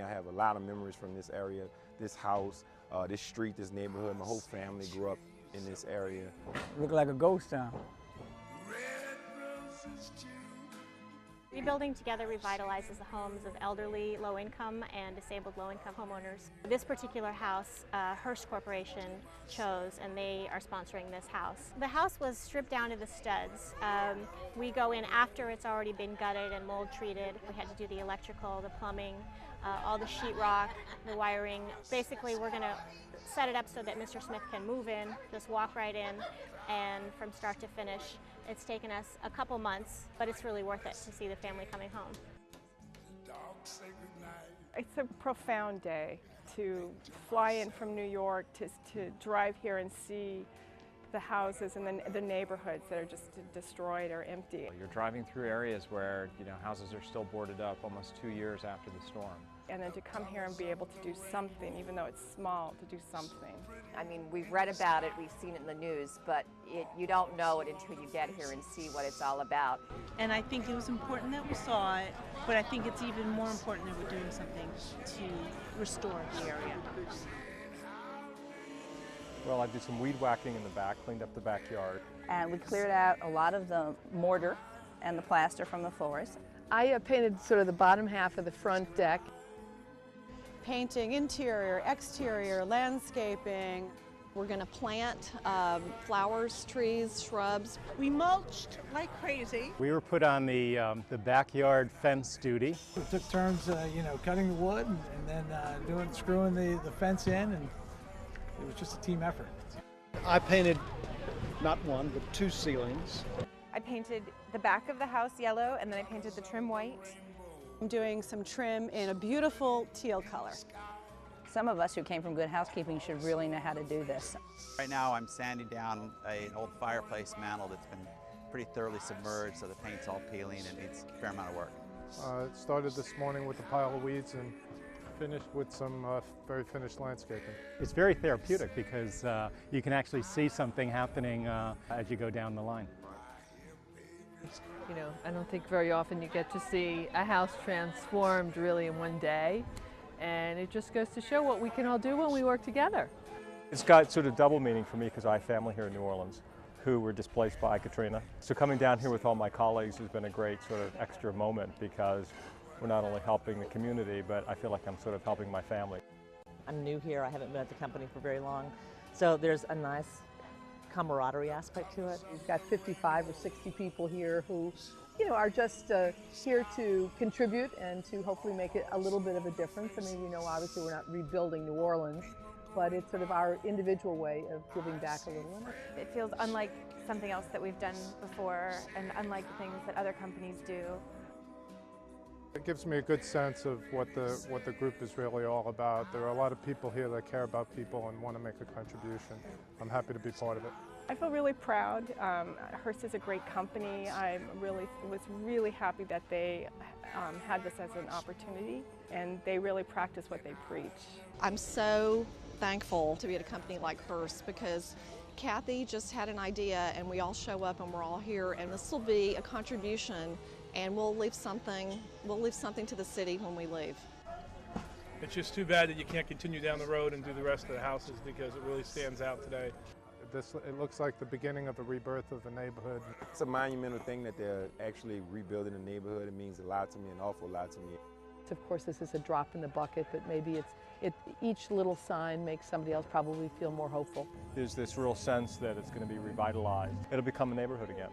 I have a lot of memories from this area, this house, this street, this neighborhood. My whole family grew up in this area. Look like a ghost town. Rebuilding Together revitalizes the homes of elderly, low-income, and disabled low-income homeowners. This particular house, Hearst Corporation chose, and they are sponsoring this house. The house was stripped down to the studs. We go in after it's already been gutted and mold treated. We had to do the electrical, the plumbing, all the sheetrock, the wiring. Basically, we're going to set it up so that Mr. Smith can move in, just walk right in, and from start to finish. It's taken us a couple months, but it's really worth it to see the family coming home. It's a profound day to fly in from New York, to drive here and see the houses and the neighborhoods that are just destroyed or empty. You're driving through areas where, houses are still boarded up almost 2 years after the storm. And then to come here and be able to do something, even though it's small, to do something. I mean, we've read about it, we've seen it in the news, but you don't know it until you get here and see what it's all about. And I think it was important that we saw it, but I think it's even more important that we're doing something to restore the area. Well, I did some weed whacking in the back, cleaned up the backyard. And we cleared out a lot of the mortar and the plaster from the floors. I painted sort of the bottom half of the front deck. Painting, interior, exterior, landscaping. We're going to plant flowers, trees, shrubs. We mulched like crazy. We were put on the backyard fence duty. We took turns, cutting the wood and then screwing the fence in, and it was just a team effort. I painted not one, but 2 ceilings. I painted the back of the house yellow, and then I painted the trim white. I'm doing some trim in a beautiful teal color. Some of us who came from Good Housekeeping should really know how to do this. Right now I'm sanding down an old fireplace mantle that's been pretty thoroughly submerged, so the paint's all peeling and needs a fair amount of work. It started this morning with a pile of weeds and finished with some very finished landscaping. It's very therapeutic because you can actually see something happening as you go down the line. I don't think very often you get to see a house transformed really in one day, and it just goes to show what we can all do when we work together. It's got sort of double meaning for me because I have family here in New Orleans who were displaced by Katrina. So coming down here with all my colleagues has been a great sort of extra moment because we're not only helping the community, but I feel like I'm sort of helping my family. I'm new here, I haven't been at the company for very long, so there's a nice camaraderie aspect to it. We've got 55 or 60 people here who, are just here to contribute and to hopefully make it a little bit of a difference. I mean, obviously we're not rebuilding New Orleans, but it's sort of our individual way of giving back a little. It feels unlike something else that we've done before and unlike the things that other companies do. It gives me a good sense of what the group is really all about. There are a lot of people here that care about people and want to make a contribution. I'm happy to be part of it. I feel really proud. Hearst is a great company. I was really happy that they had this as an opportunity, and they really practice what they preach. I'm so thankful to be at a company like Hearst because Kathy just had an idea and we all show up and we're all here, and this will be a contribution, and we'll leave something to the city when we leave. It's just too bad that you can't continue down the road and do the rest of the houses because it really stands out today. It looks like the beginning of a rebirth of the neighborhood. It's a monumental thing that they're actually rebuilding the neighborhood. It means a lot to me, an awful lot to me. Of course, this is a drop in the bucket, but maybe each little sign makes somebody else probably feel more hopeful. There's this real sense that it's going to be revitalized. It'll become a neighborhood again.